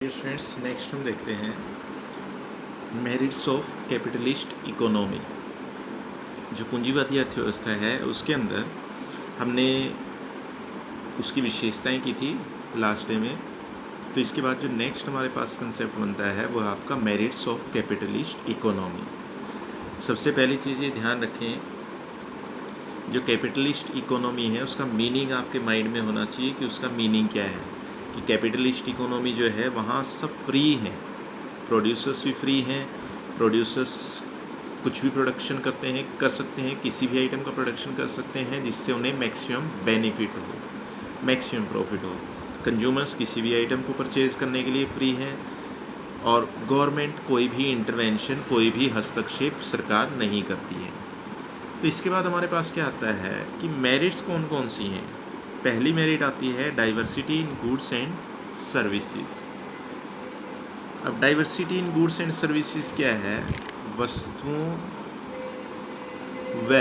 Friends, next हम देखते हैं मेरिट्स ऑफ कैपिटलिस्ट इकोनॉमी। जो पूंजीवादी अर्थव्यवस्था है उसके अंदर हमने उसकी विशेषताएं की थी लास्ट डे में। तो इसके बाद जो नेक्स्ट हमारे पास कंसेप्ट बनता है वो आपका मेरिट्स ऑफ कैपिटलिस्ट इकोनॉमी। सबसे पहली चीज़ ये ध्यान रखें, जो कैपिटलिस्ट इकोनॉमी है उसका मीनिंग आपके माइंड में होना चाहिए कि उसका मीनिंग क्या है। कि कैपिटलिस्ट इकोनॉमी जो है वहाँ सब फ्री है, प्रोड्यूसर्स भी फ्री हैं, प्रोड्यूसर्स कुछ भी प्रोडक्शन कर सकते हैं, किसी भी आइटम का प्रोडक्शन कर सकते हैं जिससे उन्हें मैक्सिमम बेनिफिट हो, मैक्सिमम प्रॉफिट हो। कंज्यूमर्स किसी भी आइटम को परचेज़ करने के लिए फ्री हैं और गवर्नमेंट कोई भी इंटरवेंशन, कोई भी हस्तक्षेप सरकार नहीं करती है। तो इसके बाद हमारे पास क्या आता है कि मेरिट्स कौन कौन सी हैं। पहली मेरिट आती है diversity in goods and services. अब diversity in goods and services क्या है? वस्तुओं व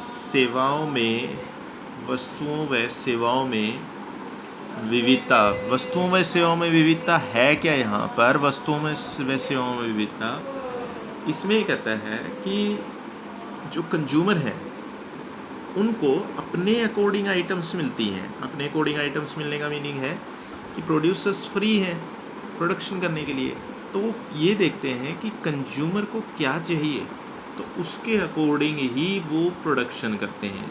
सेवाओं में, वस्तुओं व सेवाओं में विविधता। वस्तुओं व सेवाओं में विविधता है क्या? यहाँ पर वस्तुओं में व सेवाओं में विविधता इसमें ये कहता है कि जो कंज्यूमर हैं उनको अपने अकॉर्डिंग आइटम्स मिलती हैं। अपने अकॉर्डिंग आइटम्स मिलने का मीनिंग है कि प्रोड्यूसर्स फ्री हैं प्रोडक्शन करने के लिए, तो वो ये देखते हैं कि कंज्यूमर को क्या चाहिए तो उसके अकॉर्डिंग ही वो प्रोडक्शन करते हैं।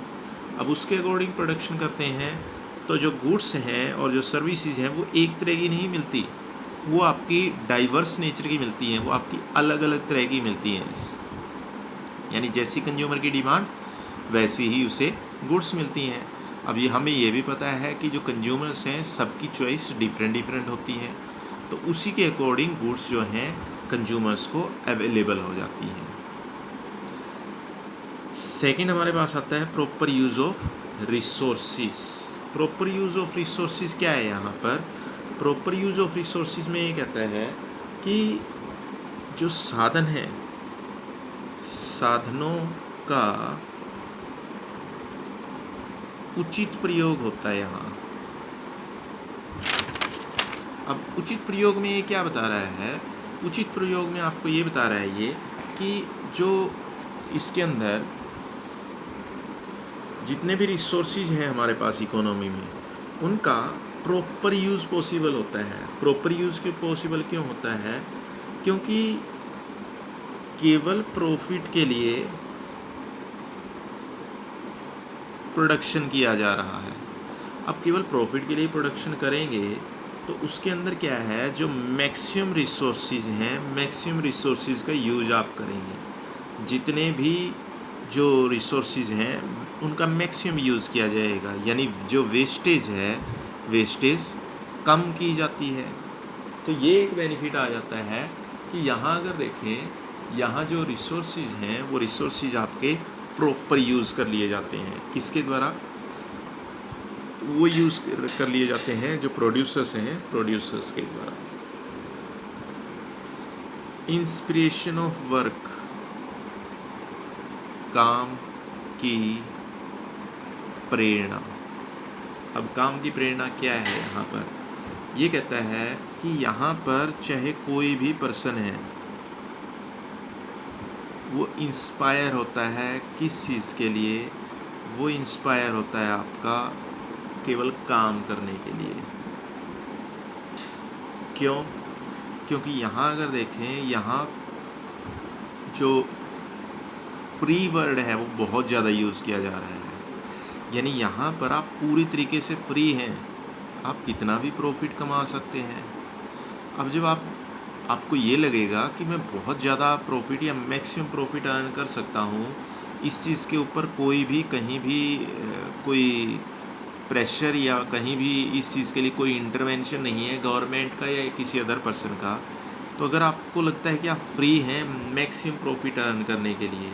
अब उसके अकॉर्डिंग प्रोडक्शन करते हैं तो जो गुड्स हैं और जो सर्विसेज हैं वो एक तरह की नहीं मिलती, वो आपकी डाइवर्स नेचर की मिलती हैं, वो आपकी अलग अलग तरह की मिलती हैं। यानी जैसी कंज्यूमर की डिमांड वैसी ही उसे गुड्स मिलती हैं। अब ये हमें ये भी पता है कि जो कंज्यूमर्स हैं सबकी चॉइस डिफरेंट होती है, तो उसी के अकॉर्डिंग गुड्स जो हैं कंज्यूमर्स को अवेलेबल हो जाती हैं। सेकंड हमारे पास आता है proper use of resources. Proper use of resources क्या है? यहाँ पर प्रॉपर यूज़ ऑफ रिसोर्सिस में ये कहता है कि जो साधन है, साधनों का उचित प्रयोग होता है यहाँ। अब उचित प्रयोग में ये क्या बता रहा है? उचित प्रयोग में आपको ये बता रहा है ये कि जो इसके अंदर जितने भी रिसोर्सेज हैं हमारे पास इकोनॉमी में, उनका प्रॉपर यूज़ पॉसिबल होता है। प्रॉपर यूज़ क्यों पॉसिबल क्यों होता है? क्योंकि केवल प्रॉफिट के लिए प्रोडक्शन किया जा रहा है। अब केवल प्रॉफिट के लिए प्रोडक्शन करेंगे तो उसके अंदर क्या है, जो मैक्सिमम रिसोर्सेज हैं, मैक्सिमम रिसोर्सेज का यूज आप करेंगे। जितने भी जो रिसोर्सेज हैं उनका मैक्सिमम यूज़ किया जाएगा, यानी जो वेस्टेज है वेस्टेज कम की जाती है। तो ये एक बेनिफिट आ जाता है कि यहाँ अगर देखें, यहाँ जो रिसोर्सेज हैं वो रिसोर्सेज आपके प्रॉपर यूज़ कर लिए जाते हैं। किसके द्वारा? वो यूज़ कर लिए जाते हैं जो प्रोड्यूसर्स हैं, प्रोड्यूसर्स के द्वारा। इंस्पिरेशन ऑफ वर्क, काम की प्रेरणा। अब काम की प्रेरणा क्या है यहाँ पर? ये कहता है कि यहाँ पर चाहे कोई भी पर्सन है वो इंस्पायर होता है किस चीज़ के लिए? वो इंस्पायर होता है आपका केवल काम करने के लिए। क्यों? क्योंकि यहाँ अगर देखें, यहाँ जो फ्री वर्ड है वो बहुत ज़्यादा यूज़ किया जा रहा है। यानी यहाँ पर आप पूरी तरीके से फ्री हैं, आप कितना भी प्रॉफिट कमा सकते हैं। अब जब आपको ये लगेगा कि मैं बहुत ज़्यादा प्रॉफिट या मैक्सिमम प्रॉफिट अर्न कर सकता हूँ, इस चीज़ के ऊपर कोई भी कहीं भी कोई प्रेशर या कहीं भी इस चीज़ के लिए कोई इंटरवेंशन नहीं है गवर्नमेंट का या किसी अदर पर्सन का, तो अगर आपको लगता है कि आप फ्री हैं मैक्सिमम प्रॉफिट अर्न करने के लिए,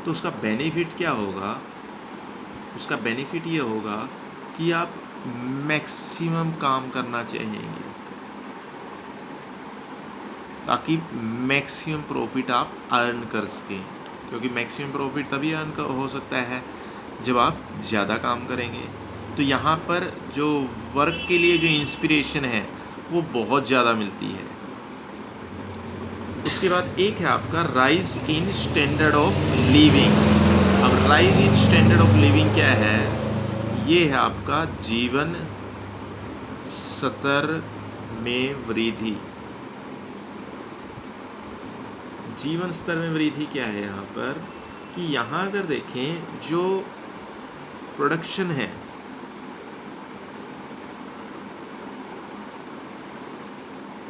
तो उसका बेनिफिट क्या होगा? उसका बेनिफिट ये होगा कि आप मैक्सिमम काम करना चाहेंगे ताकि मैक्सिमम प्रॉफिट आप अर्न कर सकें। क्योंकि मैक्सिमम प्रॉफिट तभी अर्न हो सकता है जब आप ज़्यादा काम करेंगे। तो यहाँ पर जो वर्क के लिए जो इंस्पिरेशन है वो बहुत ज़्यादा मिलती है। उसके बाद एक है आपका rise in standard of living. अब rise in standard of living क्या है? ये है आपका जीवन स्तर में वृद्धि। जीवन स्तर में वृद्धि क्या है यहाँ पर कि यहाँ अगर देखें जो प्रोडक्शन है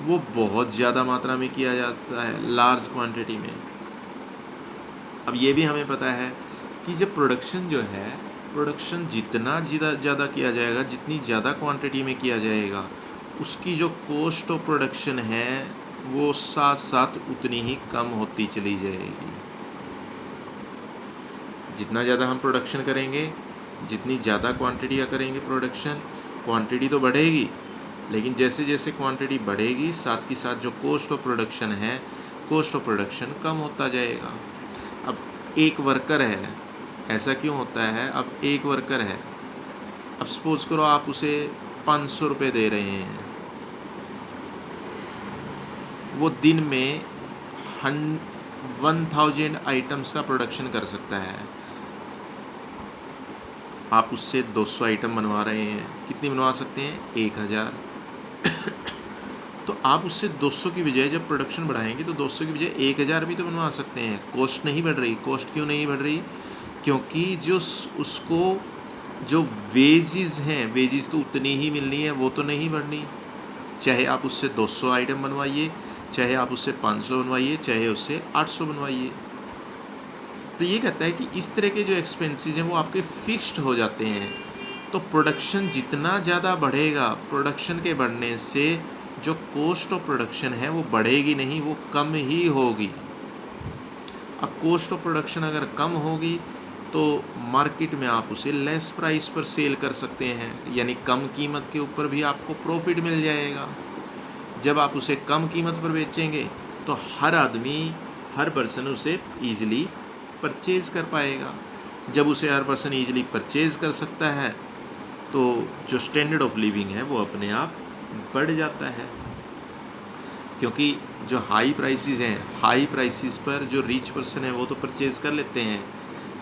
वो बहुत ज़्यादा मात्रा में किया जाता है, लार्ज क्वांटिटी में। अब ये भी हमें पता है कि जब प्रोडक्शन जो है, प्रोडक्शन जितना ज़्यादा किया जाएगा, जितनी ज़्यादा क्वांटिटी में किया जाएगा, उसकी जो कॉस्ट ऑफ प्रोडक्शन है वो साथ साथ उतनी ही कम होती चली जाएगी। जितना ज़्यादा हम प्रोडक्शन करेंगे, जितनी ज़्यादा क्वांटिटी का करेंगे प्रोडक्शन, क्वांटिटी तो बढ़ेगी, लेकिन जैसे जैसे क्वांटिटी बढ़ेगी साथ के साथ जो कॉस्ट ऑफ प्रोडक्शन है, कॉस्ट ऑफ प्रोडक्शन कम होता जाएगा। अब एक वर्कर है, ऐसा क्यों होता है? अब एक वर्कर है, अब सपोज करो आप उसे 500 रुपये दे रहे हैं, वो दिन में 1000 आइटम्स का प्रोडक्शन कर सकता है। आप उससे 200 आइटम बनवा रहे हैं, कितनी बनवा सकते हैं? 1000। तो आप उससे 200 की बजाय जब प्रोडक्शन बढ़ाएंगे तो 200 की बजाय 1000 भी तो बनवा सकते हैं। कॉस्ट नहीं बढ़ रही। कॉस्ट क्यों नहीं बढ़ रही? क्योंकि जो उसको जो वेजेस हैं, वेजेस तो उतनी ही मिलनी है, वो तो नहीं बढ़नी। चाहे आप उससे 200 आइटम बनवाइए, चाहे आप उससे 500 बनवाइए, चाहे उससे 800 बनवाइए। तो ये कहता है कि इस तरह के जो एक्सपेंसेस हैं वो आपके फिक्स्ड हो जाते हैं। तो प्रोडक्शन जितना ज़्यादा बढ़ेगा, प्रोडक्शन के बढ़ने से जो कॉस्ट ऑफ प्रोडक्शन है वो बढ़ेगी नहीं, वो कम ही होगी। अब कॉस्ट ऑफ प्रोडक्शन अगर कम होगी तो मार्केट में आप उसे लेस प्राइस पर सेल कर सकते हैं, यानी कम कीमत के ऊपर भी आपको प्रॉफिट मिल जाएगा। जब आप उसे कम कीमत पर बेचेंगे तो हर आदमी, हर पर्सन उसे ईजिली परचेज़ कर पाएगा। जब उसे हर पर्सन ईजिली परचेज़ कर सकता है तो जो स्टैंडर्ड ऑफ लिविंग है वो अपने आप बढ़ जाता है। क्योंकि जो हाई प्राइसेस हैं, हाई प्राइसेस पर जो रिच पर्सन है वो तो परचेज़ कर लेते हैं,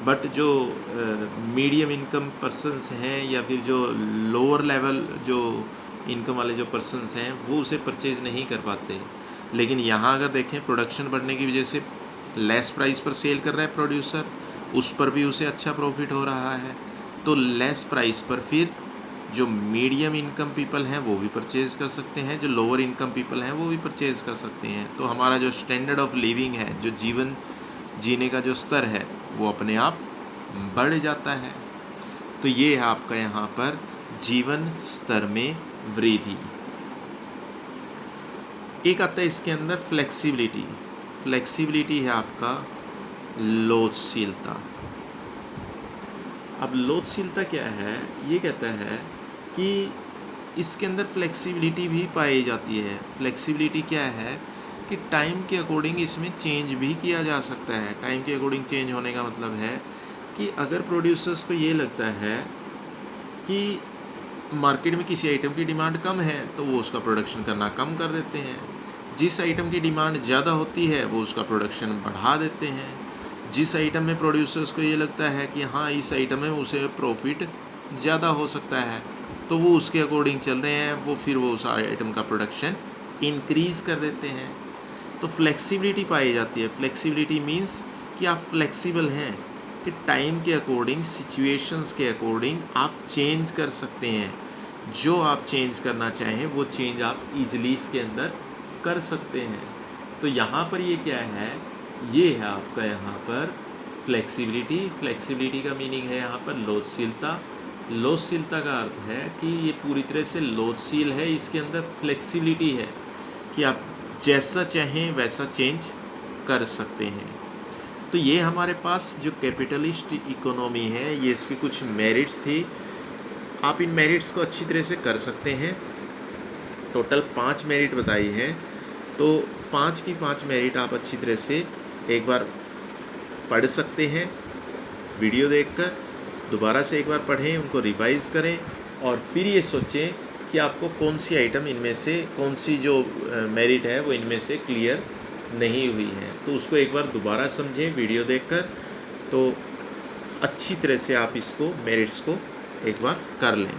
बट जो मीडियम इनकम पर्सन्स हैं या फिर जो लोअर लेवल जो इनकम वाले जो पर्सन्स हैं वो उसे परचेज़ नहीं कर पाते। लेकिन यहाँ अगर देखें, प्रोडक्शन बढ़ने की वजह से लेस प्राइस पर सेल कर रहा है प्रोड्यूसर, उस पर भी उसे अच्छा प्रॉफिट हो रहा है। तो लेस प्राइस पर फिर जो मीडियम इनकम पीपल हैं वो भी परचेज़ कर सकते हैं, जो लोअर इनकम पीपल हैं वो भी परचेज़ कर सकते हैं। तो हमारा जो स्टैंडर्ड ऑफ लिविंग है, जो जीवन जीने का जो स्तर है वो अपने आप बढ़ जाता है। तो ये है आपका यहाँ पर जीवन स्तर में वृद्धि। एक आता है इसके अंदर फ्लेक्सिबिलिटी। फ्लेक्सिबिलिटी है आपका लोचशीलता। अब लोचशीलता क्या है? ये कहता है कि इसके अंदर फ्लेक्सिबिलिटी भी पाई जाती है। फ्लेक्सिबिलिटी क्या है कि टाइम के अकॉर्डिंग इसमें चेंज भी किया जा सकता है। टाइम के अकॉर्डिंग चेंज होने का मतलब है कि अगर प्रोड्यूसर्स को ये लगता है कि मार्केट में किसी आइटम की डिमांड कम है तो वो उसका प्रोडक्शन करना कम कर देते हैं। जिस आइटम की डिमांड ज़्यादा होती है वो उसका प्रोडक्शन बढ़ा देते हैं। जिस आइटम में प्रोड्यूसर्स को ये लगता है कि हाँ इस आइटम में उसे प्रॉफिट ज़्यादा हो सकता है तो वो उसके अकॉर्डिंग चल रहे हैं, वो उस आइटम का प्रोडक्शन इंक्रीज़ कर देते हैं। तो फ्लेक्सिबिलिटी पाई जाती है। फ्लेक्सिबिलिटी मीन्स कि आप फ्लेक्सिबल हैं, कि टाइम के अकॉर्डिंग, सिचुएशंस के अकॉर्डिंग आप चेंज कर सकते हैं। जो आप चेंज करना चाहें वो चेंज आप ईजिली इसके अंदर कर सकते हैं। तो यहाँ पर ये क्या है? ये है आपका यहाँ पर फ्लेक्सिबिलिटी। फ्लेक्सिबिलिटी का मीनिंग है यहाँ पर लोचशीलता। लोचशीलता का अर्थ है कि ये पूरी तरह से लोचशील है, इसके अंदर फ्लेक्सिबिलिटी है कि आप जैसा चाहें वैसा चेंज कर सकते हैं। तो ये हमारे पास जो कैपिटलिस्ट इकोनॉमी है ये इसके कुछ मेरिट्स थे। आप इन मेरिट्स को अच्छी तरह से कर सकते हैं। टोटल 5 मेरिट बताई हैं, तो 5 की 5 मेरिट आप अच्छी तरह से एक बार पढ़ सकते हैं। वीडियो देखकर दोबारा से एक बार पढ़ें, उनको रिवाइज़ करें और फिर ये सोचें कि आपको कौन सी आइटम इनमें से, कौन सी जो मेरिट है वो इनमें से क्लियर नहीं हुई है। तो उसको एक बार दोबारा समझें वीडियो देखकर, तो अच्छी तरह से आप इसको मेरिट्स को एक बार कर लें।